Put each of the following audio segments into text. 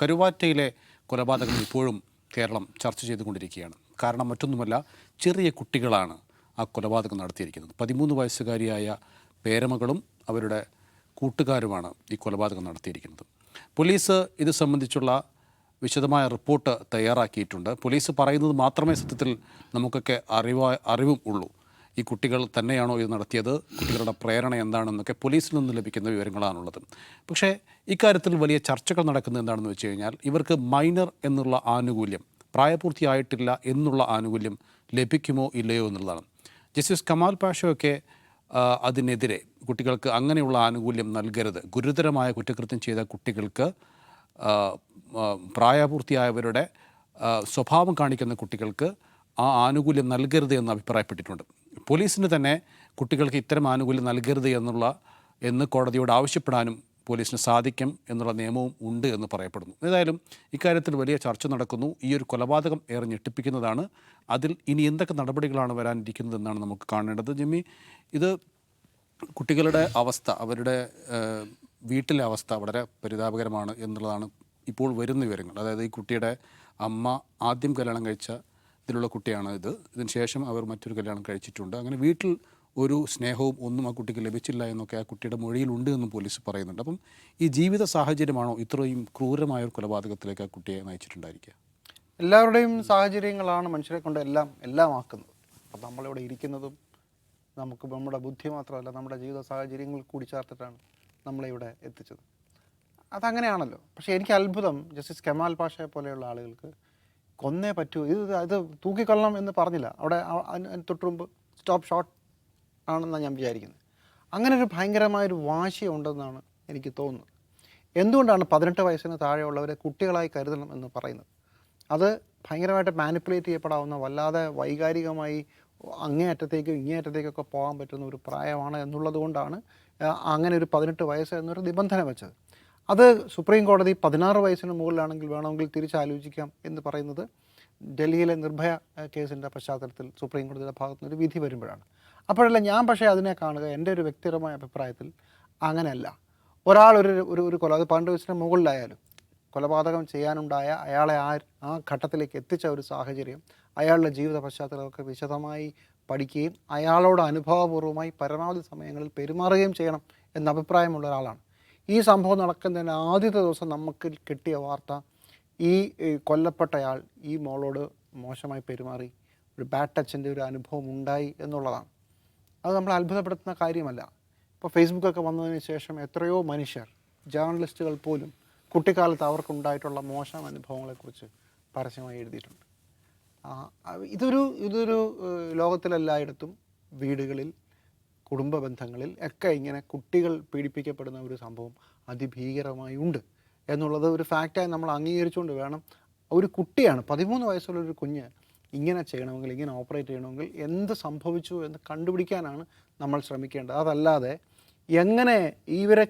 കരുവാറ്റയിലെ കൊലപാതകം ഇപ്പോഴും കേരളം ചർച്ച ചെയ്തുകൊണ്ടിരിക്കുകയാണ്. കാരണം മറ്റൊന്നുമല്ല, ചെറിയ കുട്ടികളാണ് ആ കൊലപാതകം നടത്തിയിരിക്കുന്നത്. 13 വയസ്സുകാരിയായ പേരമകളും അവരുടെ കൂട്ടുകാരുമാണ് ഈ കൊലപാതകം നടത്തിയിരിക്കുന്നത്. പോലീസ് ഇത് സംബന്ധിച്ചുള്ള വിശദമായ റിപ്പോർട്ട് തയ്യാറാക്കിയിട്ടുണ്ട്. പോലീസ് പറയുന്നത് മാത്രമേ സത്യത്തിൽ നമുക്കൊക്കെ അറിവും ഉള്ളൂ. ഈ കുട്ടികൾ തന്നെയാണോ ഇത് നടത്തിയത്, കുട്ടികളുടെ പ്രേരണ എന്താണെന്നൊക്കെ പോലീസിൽ നിന്ന് ലഭിക്കുന്ന വിവരങ്ങളാണുള്ളത്. പക്ഷേ ഇക്കാര്യത്തിൽ വലിയ ചർച്ചകൾ നടക്കുന്നത് എന്താണെന്ന് വെച്ച് കഴിഞ്ഞാൽ, ഇവർക്ക് മൈനർ എന്നുള്ള ആനുകൂല്യം, പ്രായപൂർത്തിയായിട്ടില്ല എന്നുള്ള ആനുകൂല്യം ലഭിക്കുമോ ഇല്ലയോ എന്നുള്ളതാണ്. ജസ്റ്റിസ് കമാൽ പാഷയൊക്കെ അതിനെതിരെ കുട്ടികൾക്ക് അങ്ങനെയുള്ള ആനുകൂല്യം നൽകരുത്, ഗുരുതരമായ കുറ്റകൃത്യം ചെയ്ത കുട്ടികൾക്ക്, പ്രായപൂർത്തിയായവരുടെ സ്വഭാവം കാണിക്കുന്ന കുട്ടികൾക്ക് ആ ആനുകൂല്യം നൽകരുത് എന്ന് അഭിപ്രായപ്പെട്ടിട്ടുണ്ട്. പോലീസിന് തന്നെ കുട്ടികൾക്ക് ഇത്തരം ആനുകൂല്യം നൽകരുത് എന്ന് കോടതിയോട് ആവശ്യപ്പെടാനും പോലീസിന് സാധിക്കും എന്നുള്ള നിയമവും ഉണ്ട് എന്ന് പറയപ്പെടുന്നു. ഏതായാലും ഇക്കാര്യത്തിൽ വലിയ ചർച്ച നടക്കുന്നു. ഈ ഒരു കൊലപാതകം ഏറെ ഞെട്ടിപ്പിക്കുന്നതാണ്. അതിൽ ഇനി എന്തൊക്കെ നടപടികളാണ് വരാനിരിക്കുന്നതെന്നാണ് നമുക്ക് കാണേണ്ടത്. ജിമ്മി, ഇത് കുട്ടികളുടെ അവസ്ഥ, അവരുടെ വീട്ടിലെ അവസ്ഥ വളരെ പരിതാപകരമാണ് എന്നുള്ളതാണ് ഇപ്പോൾ വരുന്ന വിവരങ്ങൾ. അതായത് ഈ കുട്ടിയുടെ അമ്മ ആദ്യം കല്യാണം കഴിച്ച ഇതിലുള്ള കുട്ടിയാണ് ഇതിന് ശേഷം അവർ മറ്റൊരു കല്യാണം കഴിച്ചിട്ടുണ്ട്. അങ്ങനെ വീട്ടിൽ ഒരു സ്നേഹവും ഒന്നും ആ കുട്ടിക്ക് ലഭിച്ചില്ല എന്നൊക്കെ ആ കുട്ടിയുടെ മൊഴിയിലുണ്ട് എന്നും പോലീസ് പറയുന്നുണ്ട്. അപ്പം ഈ ജീവിത സാഹചര്യമാണോ ഇത്രയും ക്രൂരമായ ഒരു കൊലപാതകത്തിലേക്ക് ആ കുട്ടിയെ നയിച്ചിട്ടുണ്ടായിരിക്കുക? എല്ലാവരുടെയും സാഹചര്യങ്ങളാണ് മനുഷ്യരെ കൊണ്ട് എല്ലാം ആക്കുന്നത്. അപ്പം നമ്മളിവിടെ ഇരിക്കുന്നതും നമുക്ക് നമ്മുടെ ബുദ്ധി മാത്രമല്ല, നമ്മുടെ ജീവിത സാഹചര്യങ്ങൾ കൂടി ചേർത്തിട്ടാണ് നമ്മളെ ഇവിടെ എത്തിച്ചത്. അതങ്ങനെയാണല്ലോ. പക്ഷേ എനിക്ക് അത്ഭുതം, ജസ്റ്റിസ് കമാൽ പാഷയെ പോലെയുള്ള ആളുകൾക്ക് കൊന്നേ പറ്റൂ, ഇത് തൂക്കിക്കൊല്ലണം എന്ന് പറഞ്ഞില്ല. അവിടെ തൊട്ടുമുമ്പ് സ്റ്റോപ്പ് ഷോട്ട് ആണെന്നാണ് ഞാൻ വിചാരിക്കുന്നത്. അങ്ങനെ ഒരു ഭയങ്കരമായൊരു വാശി ഉണ്ടെന്നാണ് എനിക്ക് തോന്നുന്നത്. എന്തുകൊണ്ടാണ് 18 വയസ്സിന് താഴെയുള്ളവരെ കുട്ടികളായി കരുതണം എന്ന് പറയുന്നത്? അത് ഭയങ്കരമായിട്ട് മാനിപ്പുലേറ്റ് ചെയ്യപ്പെടാവുന്ന, വല്ലാതെ വൈകാരികമായി അങ്ങേയറ്റത്തേക്കും ഇങ്ങേയറ്റത്തേക്കൊക്കെ പോകാൻ പറ്റുന്ന ഒരു പ്രായമാണ് എന്നുള്ളത് കൊണ്ടാണ് അങ്ങനെ ഒരു 18 വയസ്സ് എന്നൊരു നിബന്ധന വെച്ചത്. അത് സുപ്രീം കോടതി 16 വയസ്സിന് മുകളിലാണെങ്കിൽ വേണമെങ്കിൽ തിരിച്ചാലോചിക്കാം എന്ന് പറയുന്നത് ഡൽഹിയിലെ നിർഭയ കേസിൻ്റെ പശ്ചാത്തലത്തിൽ സുപ്രീം കോടതിയുടെ ഭാഗത്തു നിന്നൊരു വിധി വരുമ്പോഴാണ്. അപ്പോഴല്ല ഞാൻ പക്ഷേ അതിനെ കാണുക, എൻ്റെ ഒരു വ്യക്തിപരമായ അഭിപ്രായത്തിൽ അങ്ങനെയല്ല. ഒരാൾ ഒരു കൊല, അത് 12 വയസ്സിന് മുകളിലായാലും കൊലപാതകം ചെയ്യാനുണ്ടായ അയാളെ ആ ഘട്ടത്തിലേക്ക് എത്തിച്ച ഒരു സാഹചര്യം, അയാളുടെ ജീവിത പശ്ചാത്തലമൊക്കെ വിശദമായി പഠിക്കുകയും അയാളോട് അനുഭവപൂർവ്വമായി പരമാവധി സമയങ്ങളിൽ പെരുമാറുകയും ചെയ്യണം എന്ന അഭിപ്രായമുള്ള ഒരാളാണ്. ഈ സംഭവം നടക്കുന്നതിന് ആദ്യത്തെ ദിവസം നമുക്ക് കിട്ടിയ വാർത്ത, ഈ കൊല്ലപ്പെട്ടയാൾ ഈ മോളോട് മോശമായി പെരുമാറി, ഒരു ബാഡ് ടച്ചിൻ്റെ ഒരു അനുഭവം ഉണ്ടായി എന്നുള്ളതാണ്. അത് നമ്മൾ അത്ഭുതപ്പെടുത്തുന്ന കാര്യമല്ല. ഇപ്പോൾ ഫേസ്ബുക്കൊക്കെ വന്നതിന് ശേഷം എത്രയോ മനുഷ്യർ, ജേർണലിസ്റ്റുകൾ പോലും കുട്ടിക്കാലത്ത് അവർക്കുണ്ടായിട്ടുള്ള മോശം അനുഭവങ്ങളെക്കുറിച്ച് പരസ്യമായി എഴുതിയിട്ടുണ്ട്. ഇതൊരു ലോകത്തിലെല്ലായിടത്തും വീടുകളിൽ, കുടുംബ ബന്ധങ്ങളിൽ ഒക്കെ ഇങ്ങനെ കുട്ടികൾ പീഡിപ്പിക്കപ്പെടുന്ന ഒരു സംഭവം അതിഭീകരമായി ഉണ്ട് എന്നുള്ളത് ഒരു ഫാക്റ്റായി നമ്മൾ അംഗീകരിച്ചുകൊണ്ട് വേണം. ഒരു കുട്ടിയാണ്, 13 വയസ്സുള്ളൊരു കുഞ്ഞ് ഇങ്ങനെ ചെയ്യണമെങ്കിൽ, ഇങ്ങനെ ഓപ്പറേറ്റ് ചെയ്യണമെങ്കിൽ എന്ത് സംഭവിച്ചു എന്ന് കണ്ടുപിടിക്കാനാണ് നമ്മൾ ശ്രമിക്കേണ്ടത്. അതല്ലാതെ എങ്ങനെ ഇവരെ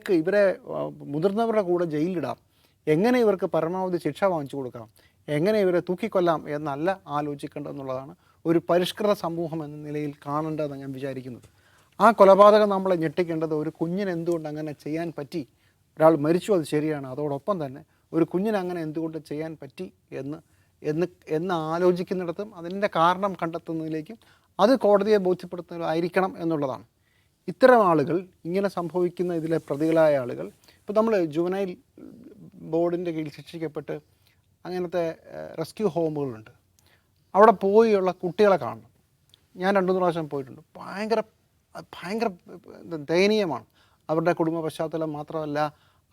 മുതിർന്നവരുടെ കൂടെ ജയിലിലിടാം, എങ്ങനെ ഇവർക്ക് പരമാവധി ശിക്ഷ വാങ്ങിച്ചു കൊടുക്കാം, എങ്ങനെ ഇവരെ തൂക്കിക്കൊല്ലാം എന്നല്ല ആലോചിക്കേണ്ടതെന്നുള്ളതാണ് ഒരു പരിഷ്കൃത സമൂഹം എന്ന നിലയിൽ കാണേണ്ടതെന്ന് ഞാൻ വിചാരിക്കുന്നത്. ആ കൊലപാതകം നമ്മളെ ഞെട്ടിക്കേണ്ടത്, ഒരു കുഞ്ഞിന് എന്തുകൊണ്ട് അങ്ങനെ ചെയ്യാൻ പറ്റി, ഒരാൾ മരിച്ചു, അത് ശരിയാണ്, അതോടൊപ്പം തന്നെ ഒരു കുഞ്ഞിന് അങ്ങനെ എന്തുകൊണ്ട് ചെയ്യാൻ പറ്റി എന്ന് ആലോചിക്കുന്നിടത്തും അതിൻ്റെ കാരണം കണ്ടെത്തുന്നതിലേക്കും അത് കോടതിയെ ബോധ്യപ്പെടുത്തുന്നതായിരിക്കണം എന്നുള്ളതാണ്. ഇത്തരം ആളുകൾ, ഇങ്ങനെ സംഭവിക്കുന്ന ഇതിലെ പ്രതികളായ ആളുകൾ, ഇപ്പോൾ നമ്മൾ ജുവനൈൽ ബോർഡിൻ്റെ കീഴിൽ ശിക്ഷിക്കപ്പെട്ട് അങ്ങനത്തെ റെസ്ക്യൂ ഹോമുകളുണ്ട്, അവിടെ പോയുള്ള കുട്ടികളെ കാണണം. ഞാൻ 2-3 പ്രാവശ്യം പോയിട്ടുണ്ട്. ഭയങ്കര ദയനീയമാണ് അവരുടെ കുടുംബ പശ്ചാത്തലം. മാത്രമല്ല,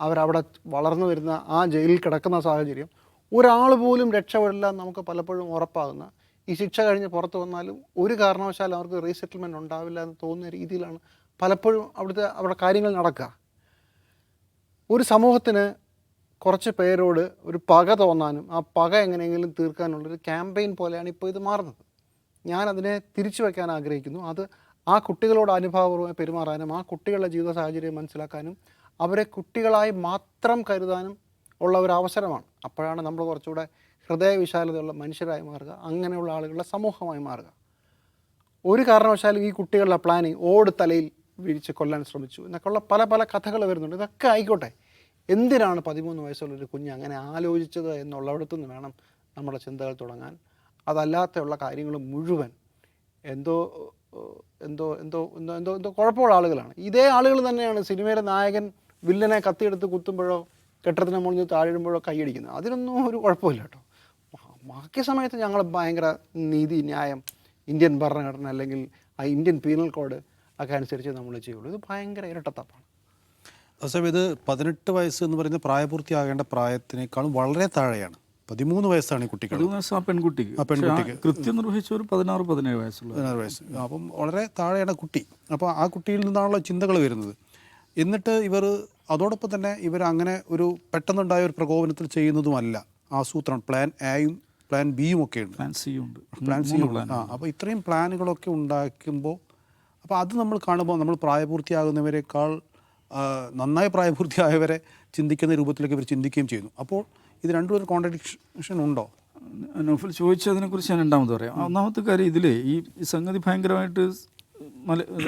അവരവിടെ വളർന്നു വരുന്ന ആ ജയിലിൽ കിടക്കുന്ന സാഹചര്യം, ഒരാൾ പോലും രക്ഷപ്പെടില്ല നമുക്ക് പലപ്പോഴും ഉറപ്പാകുന്ന, ഈ ശിക്ഷ കഴിഞ്ഞ് പുറത്ത് വന്നാലും ഒരു കാരണവശാലും അവർക്ക് റീസെറ്റിൽമെൻറ്റ് ഉണ്ടാവില്ല എന്ന് തോന്നുന്ന രീതിയിലാണ് പലപ്പോഴും അവിടെ കാര്യങ്ങൾ നടക്കുക. ഒരു സമൂഹത്തിന് കുറച്ച് പേരോട് ഒരു പക തോന്നാനും ആ പക എങ്ങനെയെങ്കിലും തീർക്കാനുള്ളൊരു ക്യാമ്പയിൻ പോലെയാണ് ഇപ്പോൾ ഇത് മാറുന്നത്. ഞാനതിനെ തിരിച്ചു വയ്ക്കാൻ ആഗ്രഹിക്കുന്നു. അത് ആ കുട്ടികളോട് അനുഭാവപൂർവ്വമായി പെരുമാറാനും, ആ കുട്ടികളുടെ ജീവിത സാഹചര്യം മനസ്സിലാക്കാനും, അവരെ കുട്ടികളായി മാത്രം കരുതാനും ഉള്ള ഒരു അവസരമാണ്. അപ്പോഴാണ് നമ്മൾ കുറച്ചുകൂടെ ഹൃദയവിശാലതയുള്ള മനുഷ്യരായി മാറുക, അങ്ങനെയുള്ള ആളുകളുടെ സമൂഹമായി മാറുക. ഒരു കാരണവശാലും ഈ കുട്ടികളുടെ പ്ലാനിങ്, തലയിൽ വീഴ്ച കൊല്ലാൻ ശ്രമിച്ചു എന്നൊക്കെയുള്ള പല കഥകൾ വരുന്നുണ്ട്. ഇതൊക്കെ ആയിക്കോട്ടെ, എന്തിനാണ് 13 വയസ്സുള്ളൊരു കുഞ്ഞ് അങ്ങനെ ആലോചിച്ചത് എന്നുള്ളിടത്തു നിന്ന് വേണം നമ്മുടെ ചിന്തകൾ തുടങ്ങാൻ. അതല്ലാത്തുള്ള കാര്യങ്ങൾ മുഴുവൻ എന്തോ എന്തോ എന്തോ എന്തോ എന്തോ എന്തോ കുഴപ്പമുള്ള ആളുകളാണ്. ഇതേ ആളുകൾ തന്നെയാണ് സിനിമയിലെ നായകൻ വില്ലനെ കത്തിയെടുത്ത് കുത്തുമ്പോഴോ കെട്ടിടത്തിന് മുകളിൽ നിന്ന് താഴെടുമ്പോഴോ കൈയടിക്കുന്നത്. അതിനൊന്നും ഒരു കുഴപ്പമില്ല കേട്ടോ. ബാക്കി സമയത്ത് ഞങ്ങൾ ഭയങ്കര നീതി ന്യായം, ഇന്ത്യൻ ഭരണഘടന അല്ലെങ്കിൽ ആ ഇന്ത്യൻ പീനൽ കോഡ് ഒക്കെ അനുസരിച്ച് നമ്മൾ ചെയ്യുള്ളൂ. ഇത് ഭയങ്കര ഇരട്ടത്താപ്പാണ്. അതേസമയം ഇത് 18 വയസ്സ് എന്ന് പറയുന്ന പ്രായപൂർത്തിയാകേണ്ട പ്രായത്തിനേക്കാളും വളരെ താഴെയാണ്. 13 വയസ്സാണ് ഈ കുട്ടികൾ. 13 വയസ്സ് ആ പെൺകുട്ടിക്ക്. ആ പെൺകുട്ടിക്ക് കൃത്യം നിർവഹിച്ച ഒരു 16-17 വയസ്സുള്ള 16 വയസ്സ്. അപ്പം വളരെ താഴെയാണ് കുട്ടി. അപ്പോൾ ആ കുട്ടിയിൽ നിന്നാണല്ലോ ചിന്തകൾ വരുന്നത്. എന്നിട്ട് ഇവർ അതോടൊപ്പം തന്നെ ഇവർ അങ്ങനെ ഒരു പെട്ടെന്നുണ്ടായ ഒരു പ്രകോപനത്തിൽ ചെയ്യുന്നതുമല്ല. ആസൂത്രണം, പ്ലാൻ എയും പ്ലാൻ ബിയും ഒക്കെ ഉണ്ട്, പ്ലാൻ സി ഉണ്ട്, പ്ലാൻ സി ഉണ്ട്. അപ്പോൾ ഇത്രയും പ്ലാനുകളൊക്കെ ഉണ്ടാക്കുമ്പോൾ അപ്പോൾ അത് നമ്മൾ കാണുമ്പോൾ നമ്മൾ പ്രായപൂർത്തിയാകുന്നവരെക്കാൾ നന്നായി പ്രായപൂർത്തിയായവരെ ചിന്തിക്കുന്ന രൂപത്തിലേക്ക് ഇവർ ചിന്തിക്കുകയും ചെയ്യുന്നു. അപ്പോൾ ഇത് രണ്ടും ഒരു കോൺട്രഡിക്ഷൻ ഉണ്ടോ? നൗഫൽ ചോദിച്ചതിനെക്കുറിച്ച് ഞാൻ രണ്ടാമത് പറയാം. ഒന്നാമത്തെ കാര്യം, ഇതിൽ ഈ സംഗതി ഭയങ്കരമായിട്ട്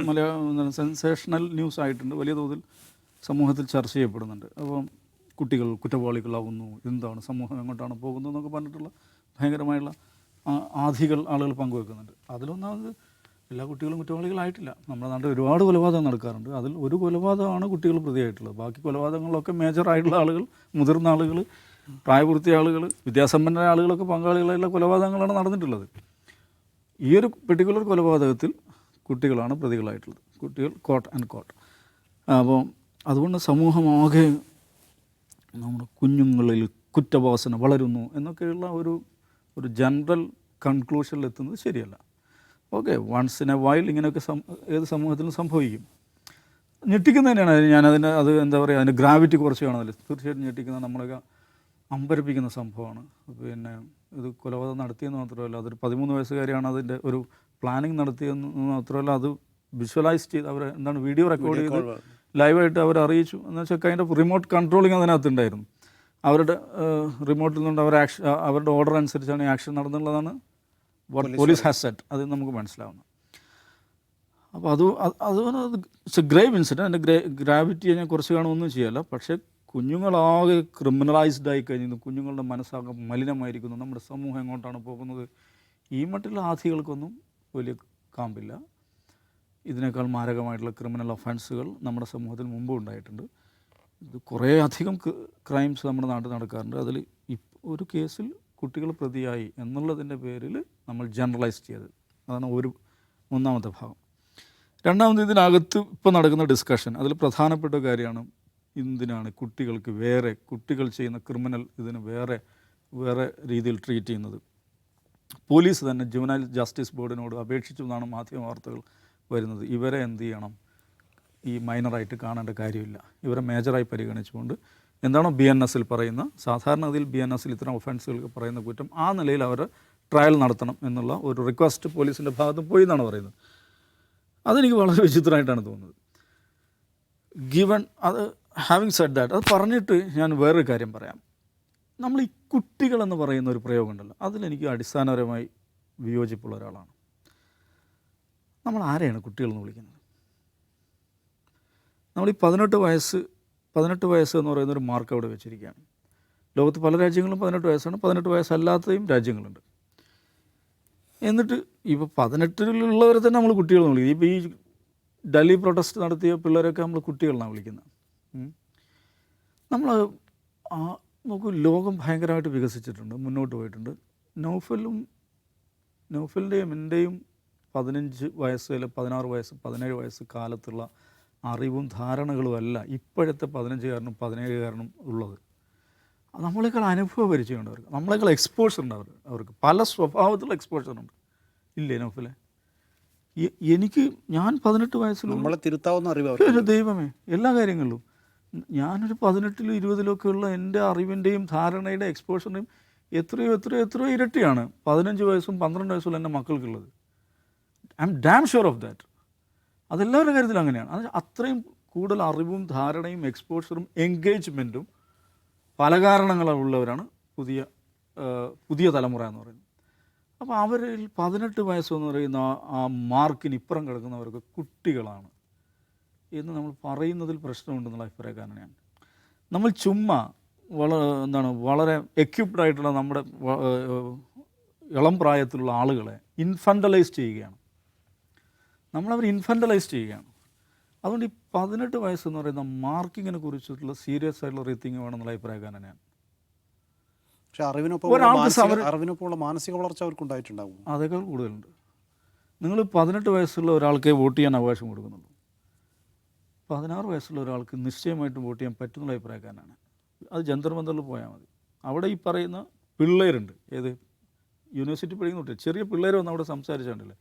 മലയാളം സെൻസേഷണൽ ന്യൂസ് ആയിട്ടുണ്ട്, വലിയ തോതിൽ സമൂഹത്തിൽ ചർച്ച ചെയ്യപ്പെടുന്നുണ്ട്. അപ്പം കുട്ടികൾ കുറ്റവാളികളാവുന്നു, എന്താണ് സമൂഹം എങ്ങോട്ടാണ് പോകുന്നത് എന്നൊക്കെ പറഞ്ഞിട്ടുള്ള ഭയങ്കരമായുള്ള ആധികൾ ആളുകൾ പങ്കുവെക്കുന്നുണ്ട്. അതിലൊന്നാമത് എല്ലാ കുട്ടികളും കുറ്റവാളികളായിട്ടില്ല. നമ്മുടെ നാട്ടിൽ ഒരുപാട് കൊലപാതകം നടക്കാറുണ്ട്. അതിൽ ഒരു കൊലപാതകമാണ് കുട്ടികൾ പ്രതിയായിട്ടുള്ളത്. ബാക്കി കൊലപാതകങ്ങളൊക്കെ മേജറായിട്ടുള്ള ആളുകൾ, മുതിർന്ന ആളുകൾ, പ്രായപൂർത്തിയ ആളുകൾ, വിദ്യാസമ്പന്നരായ ആളുകളൊക്കെ പങ്കാളികളായിട്ടുള്ള കൊലപാതകങ്ങളാണ് നടന്നിട്ടുള്ളത്. ഈ ഒരു പെർട്ടിക്കുലർ കൊലപാതകത്തിൽ കുട്ടികളാണ് പ്രതികളായിട്ടുള്ളത്. കുട്ടികൾ കോട്ട് ആൻഡ് കോട്ട്. അപ്പോൾ അതുകൊണ്ട് സമൂഹമാകെ നമ്മുടെ കുഞ്ഞുങ്ങളിൽ കുറ്റവാസന വളരുന്നു എന്നൊക്കെയുള്ള ഒരു ജനറൽ കൺക്ലൂഷനിലെത്തുന്നത് ശരിയല്ല. Okay, once in a while ഇങ്ങനെയൊക്കെ ഏത് സമൂഹത്തിലും സംഭവിക്കും. ഞെട്ടിക്കുന്ന തന്നെയാണ്. അത് എന്താ പറയുക, അതിൻ്റെ ഗ്രാവിറ്റി കുറച്ച് കാണുന്നില്ല. തീർച്ചയായിട്ടും ഞെട്ടിക്കുന്ന, നമ്മളൊക്കെ അമ്പരപ്പിക്കുന്ന സംഭവമാണ്. പിന്നെ ഇത് കൊലപാതകം നടത്തിയെന്ന് മാത്രമല്ല, അതൊരു 13 വയസ്സുകാരിയാണ് അതിൻ്റെ ഒരു പ്ലാനിങ് നടത്തിയെന്ന് മാത്രമല്ല, അത് വിഷ്വലൈസ് ചെയ്ത് അവർ എന്താണ് വീഡിയോ റെക്കോർഡ് ചെയ്ത് ലൈവായിട്ട് അവർ അറിയിച്ചു. എന്ന് വെച്ചാൽ അതിൻ്റെ റിമോട്ട് കൺട്രോളിങ് അതിനകത്തുണ്ടായിരുന്നു. അവരുടെ റിമോട്ടിൽ നിന്നുകൊണ്ട് അവരുടെ ഓർഡർ അനുസരിച്ചാണ് ഈ ആക്ഷൻ നടന്നുള്ളതാണ് വാട്ട് പോലീസ് ഹാസ് സെറ്റ്. അത് നമുക്ക് മനസ്സിലാവുന്നു. അപ്പോൾ അത് ഇറ്റ്സ് എ ഗ്രേവ് ഇൻസിഡൻറ്റ്. അതിൻ്റെ ഗ്രാവിറ്റി ഞാൻ കുറച്ച് കാണുമൊന്നും ചെയ്യല്ല. പക്ഷേ കുഞ്ഞുങ്ങളാകെ ക്രിമിനലൈസ്ഡ് ആയി കഴിഞ്ഞു, കുഞ്ഞുങ്ങളുടെ മനസ്സാകെ മലിനമായിരിക്കുന്നു, നമ്മുടെ സമൂഹം എങ്ങോട്ടാണ് പോകുന്നത്, ഈ മറ്റുള്ള ആധികൾക്കൊന്നും വലിയ കാമ്പില്ല. ഇതിനേക്കാൾ മാരകമായിട്ടുള്ള ക്രിമിനൽ ഒഫൻസുകൾ നമ്മുടെ സമൂഹത്തിൽ മുമ്പ് ഉണ്ടായിട്ടുണ്ട്. ഇത് കുറേ അധികം ക്രൈംസ് നമ്മുടെ നാട്ടിൽ നടക്കാറുണ്ട്. അതിൽ ഒരു കേസിൽ കുട്ടികൾ പ്രതിയായി എന്നുള്ളതിൻ്റെ പേരിൽ നമ്മൾ ജനറലൈസ് ചെയ്തത്. അതാണ് ഒന്നാമത്തെ ഭാഗം. രണ്ടാമത്, ഇതിനകത്ത് ഇപ്പോൾ നടക്കുന്ന ഡിസ്കഷൻ, അതിൽ പ്രധാനപ്പെട്ട കാര്യമാണ് എന്തിനാണ് കുട്ടികൾ ചെയ്യുന്ന ക്രിമിനൽ ഇതിന് വേറെ രീതിയിൽ ട്രീറ്റ് ചെയ്യുന്നത്. പോലീസ് തന്നെ ജുവനൈൽ ജസ്റ്റിസ് ബോർഡിനോട് അപേക്ഷിച്ചു എന്നാണ് മാധ്യമ വാർത്തകൾ വരുന്നത്. ഇവരെ എന്ത് ചെയ്യണം, ഈ മൈനറായിട്ട് കാണേണ്ട കാര്യമില്ല, ഇവരെ മേജറായി പരിഗണിച്ചുകൊണ്ട് എന്താണോ BNS പറയുന്ന, സാധാരണഗതിയിൽ BNS ഇത്തരം ഒഫൻസുകൾക്ക് പറയുന്ന കുറ്റം, ആ നിലയിൽ അവർ ട്രയൽ നടത്തണം എന്നുള്ള ഒരു റിക്വസ്റ്റ് പോലീസിൻ്റെ ഭാഗത്ത് പോയി എന്നാണ് പറയുന്നത്. അതെനിക്ക് വളരെ വിചിത്രമായിട്ടാണ് തോന്നുന്നത്. ഗിവൺ അത് ഹാവിങ് സെഡ് ദാറ്റ്, അത് പറഞ്ഞിട്ട് ഞാൻ വേറൊരു കാര്യം പറയാം. നമ്മൾ ഈ കുട്ടികളെന്ന് പറയുന്ന ഒരു പ്രയോഗം ഉണ്ടല്ലോ, അതിലെനിക്ക് അടിസ്ഥാനപരമായി വിയോജിപ്പുള്ള ഒരാളാണ്. നമ്മൾ ആരെയാണ് കുട്ടികളെന്ന് വിളിക്കുന്നത്? നമ്മൾ ഈ 18 വയസ്സ് എന്ന് പറയുന്നൊരു മാർക്ക് അവിടെ വെച്ചിരിക്കുകയാണ്. ലോകത്ത് പല രാജ്യങ്ങളും 18 വയസ്സാണ്, 18 വയസ്സല്ലാത്തതും രാജ്യങ്ങളുണ്ട്. എന്നിട്ട് ഇപ്പോൾ 18-ലുള്ളവരെ തന്നെ നമ്മൾ കുട്ടികളെന്ന് വിളിക്കുന്നത്. ഇപ്പോൾ ഈ ഡൽഹി പ്രൊട്ടസ്റ്റ് നടത്തിയ പിള്ളേരൊക്കെ നമ്മൾ കുട്ടികളെന്നാണ് വിളിക്കുന്നത്. നമ്മൾ നോക്കൂ, ലോകം ഭയങ്കരമായിട്ട് വികസിച്ചിട്ടുണ്ട്, മുന്നോട്ട് പോയിട്ടുണ്ട്. നൗഫലിൻ്റെയും എൻ്റെയും 15 വയസ്സ് അല്ലെങ്കിൽ 16 വയസ്സ് 17 വയസ്സ് കാലത്തുള്ള അറിവും ധാരണകളുമല്ല ഇപ്പോഴത്തെ 15-കാരനും 17-കാരനും ഉള്ളത്. നമ്മളെക്കാൾ അനുഭവ പരിചയമുണ്ട് അവർക്ക്, നമ്മളെക്കാൾ എക്സ്പോഷർ ഉണ്ട് അവർക്ക് പല സ്വഭാവത്തിലുള്ള എക്സ്പോഷർ ഉണ്ട്. ഇല്ലേ നൗഫലെ? ഞാൻ 18 വയസ്സിൽ നമ്മളെ തിരുത്താവുന്ന അറിവ് ദൈവമേ, എല്ലാ കാര്യങ്ങളിലും ഞാനൊരു 18-ലും 20-ലും ഒക്കെ ഉള്ള എൻ്റെ അറിവിൻ്റെയും ധാരണയുടെ എക്സ്പോഷറിൻ്റെയും എത്രയോ ഇരട്ടിയാണ് 15 വയസ്സും 12 വയസ്സും എൻ്റെ മക്കൾക്കുള്ളത്. I am damn sure of that. അതെല്ലാവരുടെ കാര്യത്തിലും അങ്ങനെയാണ്. അത് അത്രയും കൂടുതൽ അറിവും ധാരണയും എക്സ്പോഷറും എൻഗേജ്മെൻറ്റും പല കാരണങ്ങളുള്ളവരാണ് പുതിയ തലമുറ എന്ന് പറയുന്നത്. അപ്പോൾ അവരിൽ 18 വയസ്സെന്ന് പറയുന്ന ആ മാർക്കിന് ഇപ്പുറം കിടക്കുന്നവർക്ക് കുട്ടികളാണ് എന്ന് നമ്മൾ പറയുന്നതിൽ പ്രശ്നമുണ്ടെന്നുള്ള അഭിപ്രായക്കാരനാണ് ഞാൻ. നമ്മൾ ചുമ്മാ വളരെ എക്യുപ്ഡ് ആയിട്ടുള്ള നമ്മുടെ ഇളം പ്രായത്തിലുള്ള ആളുകളെ ഇൻഫൻറ്റലൈസ് ചെയ്യുകയാണ്. നമ്മളവർ ഇൻഫൻറ്റലൈസ് ചെയ്യുകയാണ്. അതുകൊണ്ട് ഈ 18 വയസ്സെന്ന് പറയുന്ന മാർക്കിങ്ങിനെ കുറിച്ചിട്ടുള്ള സീരിയസ് ആയിട്ടുള്ള റീത്തിങ് വേണമെന്നുള്ള അഭിപ്രായക്കാരൻ ഞാൻ. പക്ഷേ അറിവിനൊപ്പമുള്ള മാനസിക വളർച്ച അവർക്കുണ്ടായിട്ടുണ്ടാകും. അതേക്കാൾ കൂടുതലുണ്ട്. നിങ്ങൾ 18 വയസ്സുള്ള ഒരാൾക്കേ വോട്ട് ചെയ്യാൻ അവകാശം കൊടുക്കുന്നുള്ളൂ. 16 വയസ്സുള്ള ഒരാൾക്ക് നിശ്ചയമായിട്ടും വോട്ട് ചെയ്യാൻ പറ്റുന്നുള്ള അഭിപ്രായക്കാരനാണ്. അത് ജന്തർ മന്ദറിൽ പോയാൽ മതി. അവിടെ ഈ പറയുന്ന പിള്ളേരുണ്ട്, ഏത് യൂണിവേഴ്സിറ്റി പഠിക്കുന്ന കുട്ടികൾ, ചെറിയ പിള്ളേർ വന്ന് അവിടെ സംസാരിച്ചിട്ടുണ്ടല്ലേ,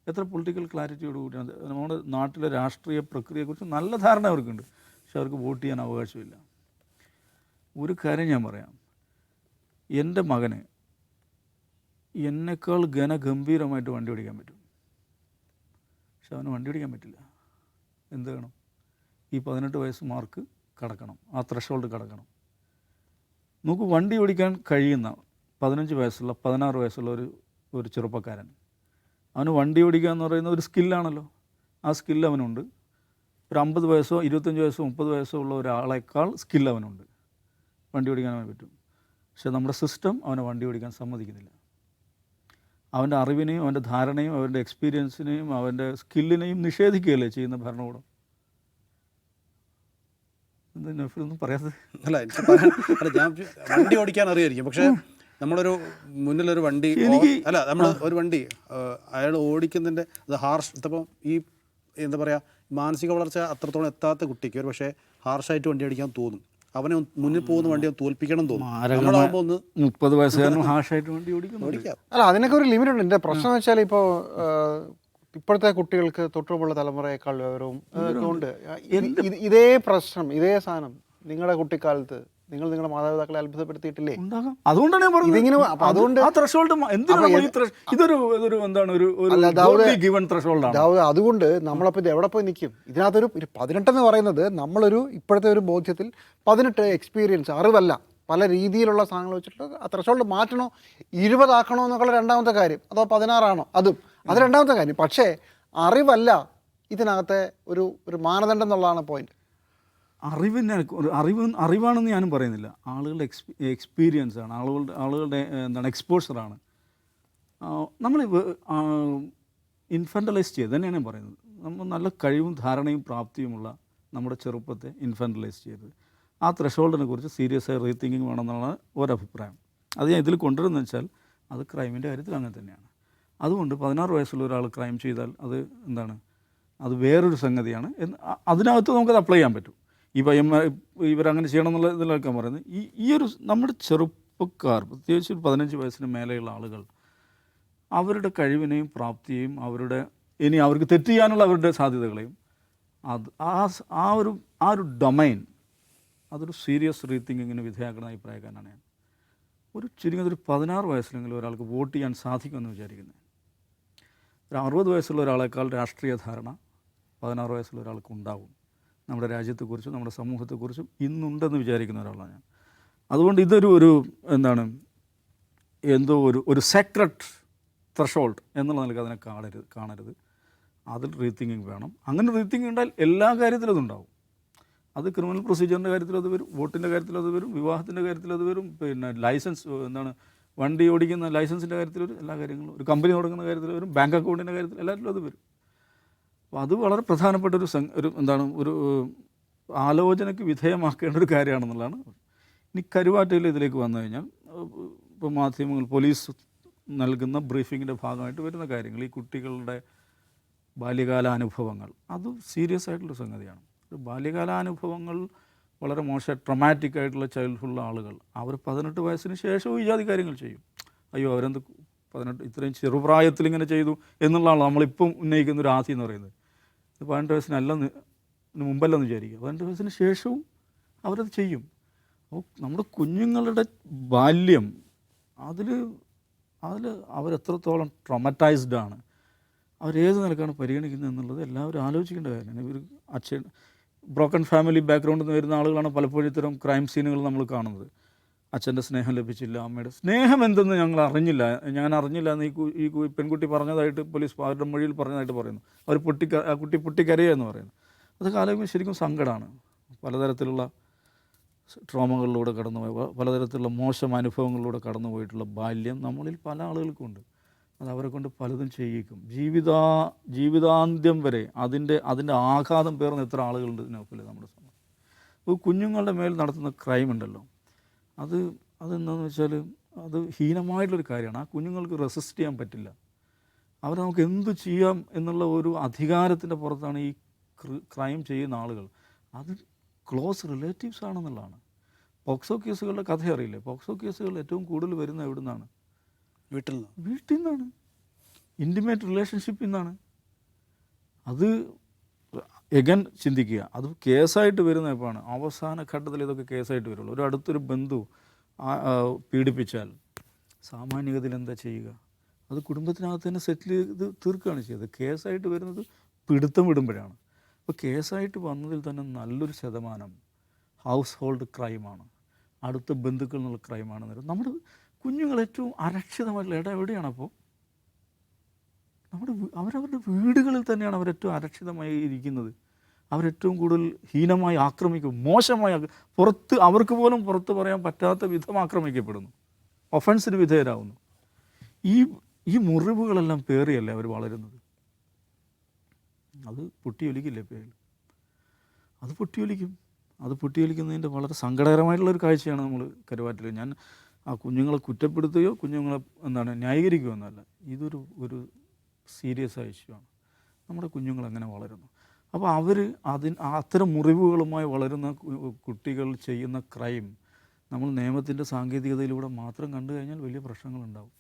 എത്ര പൊളിറ്റിക്കൽ ക്ലാരിറ്റിയോട് കൂടിയാണ്. നമ്മുടെ നാട്ടിലെ രാഷ്ട്രീയ പ്രക്രിയയെക്കുറിച്ച് നല്ല ധാരണ അവർക്കുണ്ട്. പക്ഷെ അവർക്ക് വോട്ട് ചെയ്യാൻ അവകാശമില്ല. ഒരു കാര്യം ഞാൻ പറയാം, എൻ്റെ മകന് എന്നെക്കാൾ ഗംഭീരമായിട്ട് വണ്ടി ഓടിക്കാൻ പറ്റും. പക്ഷെ അവന് വണ്ടി ഓടിക്കാൻ പറ്റില്ല. എന്ത് വേണം? ഈ 18 വയസ്സ് മാർക്ക് കടക്കണം, ആ ത്രഷോൾഡ് കടക്കണം. നമുക്ക് വണ്ടി ഓടിക്കാൻ കഴിയുന്ന 15 വയസ്സുള്ള 16 വയസ്സുള്ള ഒരു ചെറുപ്പക്കാരൻ, അവന് വണ്ടി ഓടിക്കുക എന്ന് പറയുന്ന ഒരു സ്കില്ലാണല്ലോ. ആ സ്കില്ല് അവനുണ്ട്. ഒരു 50 വയസ്സോ 25 വയസ്സോ 30 വയസ്സോ ഉള്ള ഒരാളേക്കാൾ സ്കില്ല് അവനുണ്ട്. വണ്ടി ഓടിക്കാൻ അവന് പറ്റും. പക്ഷെ നമ്മുടെ സിസ്റ്റം അവനെ വണ്ടി ഓടിക്കാൻ സമ്മതിക്കുന്നില്ല. അവൻ്റെ അറിവിനെയും അവൻ്റെ ധാരണയും അവൻ്റെ എക്സ്പീരിയൻസിനെയും അവൻ്റെ സ്കില്ലിനെയും നിഷേധിക്കുകയല്ലേ ചെയ്യുന്ന ഭരണകൂടം. എന്താ നൗഫലൊന്നും പറയാത്തത്? അല്ല ഞാൻ വണ്ടി ഓടിക്കാൻ അറിയായിരിക്കും, പക്ഷേ നമ്മളൊരു മുന്നിലൊരു വണ്ടി അല്ല നമ്മൾ ഒരു വണ്ടി അയാൾ ഓടിക്കുന്നതിൻ്റെ അത് ഹാർഷ് ഇപ്പം ഈ എന്താ പറയുക മാനസിക വളർച്ച അത്രത്തോളം എത്താത്ത കുട്ടിക്ക് ഒരു പക്ഷേ ഹാർഷായിട്ട് വണ്ടി ഓടിക്കാൻ തോന്നും. അവനെ മുന്നിൽ പോകുന്ന വണ്ടി തോൽപ്പിക്കണം തോന്നും. നമ്മളാകുമ്പോൾ ഒന്ന് 30 വയസ്സുകാരനും ഹാർഷായിട്ട് വണ്ടി ഓടിക്കാം. അല്ല, അതിനൊക്കെ ഒരു ലിമിറ്റ് ഉണ്ട്. എൻ്റെ പ്രശ്നം വെച്ചാൽ ഇപ്പോൾ ഇപ്പോഴത്തെ കുട്ടികൾക്ക് തൊട്ടുമുള്ള തലമുറയേക്കാൾ വിവരവും ഉണ്ട്. ഇതേ പ്രശ്നം, ഇതേ സാധനം നിങ്ങളുടെ കുട്ടിക്കാലത്ത് നിങ്ങളുടെ മാതാപിതാക്കളെ അത്ഭുതപ്പെടുത്തിയിട്ടില്ലേ? അതുകൊണ്ടാണ് ഞാൻ പറഞ്ഞത്. ഇതിങ്ങനെ അതുകൊണ്ട് അതുകൊണ്ട് നമ്മളപ്പോൾ ഇത് എവിടെ പോയി നിൽക്കും? ഇതിനകത്തൊരു 18 എന്ന് പറയുന്നത് നമ്മളൊരു ഇപ്പോഴത്തെ ഒരു ബോധ്യത്തിൽ 18 എക്സ്പീരിയൻസ്, അറിവല്ല, പല രീതിയിലുള്ള സാധനങ്ങൾ വെച്ചിട്ട് ആ ത്രഷോൾഡ് മാറ്റണോ 20 ആക്കണോ എന്നൊക്കെയുള്ള രണ്ടാമത്തെ കാര്യം, അതോ 16 ആണോ അത് രണ്ടാമത്തെ കാര്യം. പക്ഷേ അറിവല്ല ഇതിനകത്തെ ഒരു മാനദണ്ഡം എന്നുള്ളതാണ് പോയിന്റ്. അറിവാണെന്ന് ഞാനും പറയുന്നില്ല. ആളുകളുടെ എക്സ്പീരിയൻസ് ആണ്, ആളുകളുടെ എന്താണ് എക്സ്പോഷറാണ്. നമ്മൾ ഇൻഫൻറ്റലൈസ് ചെയ്ത് തന്നെയാണ് ഞാൻ പറയുന്നത്. നമ്മൾ നല്ല കഴിവും ധാരണയും പ്രാപ്തിയുമുള്ള നമ്മുടെ ചെറുപ്പത്തെ ഇൻഫൻറ്റലൈസ് ചെയ്ത് ആ ത്രഷോൾഡിനെ കുറിച്ച് സീരിയസ് ആയി റീതിങ്കിങ് വേണമെന്നുള്ള ഒരഭിപ്രായം. അത് ഞാൻ ഇതിൽ കൊണ്ടുവരുന്നത് വെച്ചാൽ അത് ക്രൈമിൻ്റെ കാര്യത്തിൽ അങ്ങനെ തന്നെയാണ്. അതുകൊണ്ട് 16 വയസ്സുള്ള ഒരാൾ ക്രൈം ചെയ്താൽ അത് എന്താണ്, അത് വേറൊരു സംഗതിയാണ്. അതിനകത്ത് നമുക്കത് അപ്ലൈ ചെയ്യാൻ പറ്റും. ഇവരങ്ങനെ ചെയ്യണം എന്നുള്ള ഇതിലൊക്കെ പറയുന്നത് ഈ ഒരു നമ്മുടെ ചെറുപ്പക്കാർ, പ്രത്യേകിച്ച് 15 വയസ്സിന് മേലെയുള്ള ആളുകൾ, അവരുടെ കഴിവിനെയും പ്രാപ്തിയെയും ഇനി അവർക്ക് തെറ്റ് ചെയ്യാനുള്ള അവരുടെ സാധ്യതകളെയും ആ ഒരു ഡൊമൈൻ അതൊരു സീരിയസ് റീതിങ്കിങ്ങിന് വിധേയമാക്കുന്ന അഭിപ്രായക്കാരനാണ് ഞാൻ. ചുരുങ്ങിയത് ഒരു 16 വയസ്സിലെങ്കിലും ഒരാൾക്ക് വോട്ട് ചെയ്യാൻ സാധിക്കുമെന്ന് വിചാരിക്കുന്നത്. ഒരു 60 വയസ്സുള്ള ഒരാളേക്കാൾ രാഷ്ട്രീയ ധാരണ 16 വയസ്സുള്ള ഒരാൾക്ക് ഉണ്ടാവും. നമ്മുടെ രാജ്യത്തെക്കുറിച്ചും നമ്മുടെ സമൂഹത്തെക്കുറിച്ചും ഇന്നുണ്ടെന്ന് വിചാരിക്കുന്ന ഒരാളാണ് ഞാൻ. അതുകൊണ്ട് ഇതൊരു എന്താണ് എന്തോ ഒരു സെക്രട്ട് ത്രഷോൾഡ് എന്നുള്ള നിലക്ക് അതിനെ കാണരുത്. അതിൽ റീതിങ്കിങ് വേണം. അങ്ങനെ റീതിങ്കിങ് ഉണ്ടായാൽ എല്ലാ കാര്യത്തിലും അതുണ്ടാവും. അത് ക്രിമിനൽ പ്രൊസീജിയറിൻ്റെ കാര്യത്തിൽ അത് വരും, വോട്ടിൻ്റെ കാര്യത്തിൽ അത് വരും, വിവാഹത്തിൻ്റെ കാര്യത്തിൽ അത് വരും, പിന്നെ ലൈസൻസ് വണ്ടി ഓടിക്കുന്ന ലൈസൻസിൻ്റെ കാര്യത്തിൽ വരും, എല്ലാ കാര്യങ്ങളും, ഒരു കമ്പനി തുടങ്ങുന്ന കാര്യത്തിൽ വരും, ബാങ്ക് അക്കൗണ്ടിൻ്റെ കാര്യത്തിൽ എല്ലാത്തിലും അത് വരും. അപ്പോൾ അത് വളരെ പ്രധാനപ്പെട്ട ഒരു ആലോചനയ്ക്ക് വിധേയമാക്കേണ്ട ഒരു കാര്യമാണെന്നുള്ളതാണ്. ഇനി കരുവാറ്റയിൽ ഇതിലേക്ക് വന്നു കഴിഞ്ഞാൽ ഇപ്പോൾ മാധ്യമങ്ങൾ, പോലീസ് നൽകുന്ന ബ്രീഫിങ്ങിൻ്റെ ഭാഗമായിട്ട് വരുന്ന കാര്യങ്ങൾ, ഈ കുട്ടികളുടെ ബാല്യകാല അനുഭവങ്ങൾ, അത് സീരിയസ് ആയിട്ടുള്ള സംഗതിയാണ്. ബാല്യകാലാനുഭവങ്ങൾ വളരെ ട്രൊമാറ്റിക് ആയിട്ടുള്ള ചൈൽഡ്ഹുഡുള്ള ആളുകൾ അവർ 18 വയസ്സിന് ശേഷവും ഈ ജാതി കാര്യങ്ങൾ ചെയ്യും. അയ്യോ അവരെന്ത് 18 ഇത്രയും ചെറുപ്രായത്തിൽ ഇങ്ങനെ ചെയ്തു എന്നുള്ളതാണ് നമ്മളിപ്പം ഉന്നയിക്കുന്ന ഒരു ആധി എന്ന് പറയുന്നത്. 18 വയസ്സിനല്ല മുമ്പല്ലെന്ന് വിചാരിക്കുക, 18 വയസ്സിന് ശേഷവും അവരത് ചെയ്യും. അപ്പോൾ നമ്മുടെ കുഞ്ഞുങ്ങളുടെ ബാല്യം അതിൽ അവരെത്രത്തോളം ട്രോമറ്റൈസ്ഡ് ആണ്, അവരേത് നിലക്കാണ് പരിഗണിക്കുന്നത് എന്നുള്ളത് എല്ലാവരും ആലോചിക്കേണ്ട കാര്യമാണ്. ഇവർ ബ്രോക്കൺ ഫാമിലി ബാക്ക്ഗ്രൗണ്ടിൽ നിന്ന് വരുന്ന ആളുകളാണ് പലപ്പോഴും ഇത്തരം ക്രൈം സീനുകൾ നമ്മൾ കാണുന്നത്. അച്ഛൻ്റെ സ്നേഹം ലഭിച്ചില്ല, അമ്മയുടെ സ്നേഹം എന്തെന്ന് ഞാൻ അറിഞ്ഞില്ല എന്ന് ഈ പെൺകുട്ടി പറഞ്ഞതായിട്ട് പോലീസ് അവരുടെ മൊഴിയിൽ പറഞ്ഞതായിട്ട് പറയുന്നു. ആ കുട്ടി പൊട്ടിക്കരയുക എന്ന് പറയുന്നു. അത് കാലം ശരിക്കും സങ്കടമാണ്. പലതരത്തിലുള്ള ട്രോമകളിലൂടെ കടന്നുപോയ പലതരത്തിലുള്ള മോശം അനുഭവങ്ങളിലൂടെ കടന്നുപോയിട്ടുള്ള ബാല്യം നമ്മളിൽ പല ആളുകൾക്കുണ്ട്. അത് അവരെ കൊണ്ട് പലതും ചെയ്യിക്കും. ജീവിതാന്ത്യം വരെ അതിൻ്റെ ആഘാതം പേർന്ന് എത്ര ആളുകളുണ്ട് ഇതിനൊക്കെ നമ്മുടെ സമൂഹം. ഇപ്പോൾ കുഞ്ഞുങ്ങളുടെ മേൽ നടത്തുന്ന ക്രൈം ഉണ്ടല്ലോ, അതെന്താണെന്ന് വെച്ചാൽ അത് ഹീനമായിട്ടുള്ളൊരു കാര്യമാണ്. ആ കുഞ്ഞുങ്ങൾക്ക് റെസിസ്റ്റ് ചെയ്യാൻ പറ്റില്ല. അവർ നമുക്ക് എന്തു ചെയ്യാം എന്നുള്ള ഒരു അധികാരത്തിൻ്റെ പുറത്താണ് ഈ ക്രൈം ചെയ്യുന്ന ആളുകൾ. അത് ക്ലോസ് റിലേറ്റീവ്സ് ആണെന്നുള്ളതാണ്. പോക്സോ കേസുകളുടെ കഥ അറിയില്ലേ? പോക്സോ കേസുകൾ ഏറ്റവും കൂടുതൽ വരുന്നത് എവിടെ നിന്നാണ്? വീട്ടിൽ നിന്നാണ്. ഇൻറ്റിമേറ്റ് റിലേഷൻഷിപ്പിൽ നിന്നാണ്. അത് എഗൻ ചിന്തിക്കുക, അത് കേസായിട്ട് വരുന്ന എപ്പോഴാണ്? അവസാന ഘട്ടത്തിൽ ഇതൊക്കെ കേസായിട്ട് വരുള്ളൂ. ഒരു അടുത്തൊരു ബന്ധു പീഡിപ്പിച്ചാൽ സാമാന്യഗതിയിൽ എന്താ ചെയ്യുക? അത് കുടുംബത്തിനകത്ത് തന്നെ സെറ്റിൽ ചെയ്ത് തീർക്കുകയാണ് ചെയ്തത്. കേസായിട്ട് വരുന്നത് പിടുത്തം വിടുമ്പോഴാണ്. അപ്പോൾ കേസായിട്ട് വന്നതിൽ തന്നെ നല്ലൊരു ശതമാനം ഹൗസ് ഹോൾഡ് ക്രൈമാണ്, അടുത്ത ബന്ധുക്കൾ എന്നുള്ള ക്രൈമാണെന്ന്. നമ്മുടെ കുഞ്ഞുങ്ങൾ ഏറ്റവും അരക്ഷിതമായിട്ടുള്ള ഇടം എവിടെയാണപ്പോൾ? അവരവരുടെ വീടുകളിൽ തന്നെയാണ് അവരേറ്റവും അരക്ഷിതമായി ഇരിക്കുന്നത്. അവരേറ്റവും കൂടുതൽ ഹീനമായി ആക്രമിക്കും, മോശമായി അവർക്ക് പോലും പുറത്ത് പറയാൻ പറ്റാത്ത വിധം ആക്രമിക്കപ്പെടുന്നു, ഒഫൻസിന് വിധേയരാകുന്നു. ഈ മുറിവുകളെല്ലാം പേറിയല്ലേ അവർ വളരുന്നത്. അത് പൊട്ടിയൊലിക്കില്ലേ പേരിൽ? അത് പൊട്ടിയൊലിക്കുന്നതിൻ്റെ വളരെ സങ്കടകരമായിട്ടുള്ളൊരു കാഴ്ചയാണ് നമ്മൾ കരുവാറ്റിൽ. ഞാൻ ആ കുഞ്ഞുങ്ങളെ കുറ്റപ്പെടുത്തുകയോ കുഞ്ഞുങ്ങളെ ന്യായീകരിക്കുകയോ എന്നല്ല. ഇതൊരു സീരിയസ് ആയ ഇഷ്യൂ ആണ്. നമ്മുടെ കുഞ്ഞുങ്ങൾ എങ്ങനെ വളരുന്നു? അപ്പോൾ അത്തരം മുറിവുകളുമായി വളരുന്ന കുട്ടികൾ ചെയ്യുന്ന ക്രൈം നമ്മൾ നിയമത്തിൻ്റെ സാങ്കേതികതയിലൂടെ മാത്രം കണ്ടു കഴിഞ്ഞാൽ വലിയ പ്രശ്നങ്ങളുണ്ടാവും.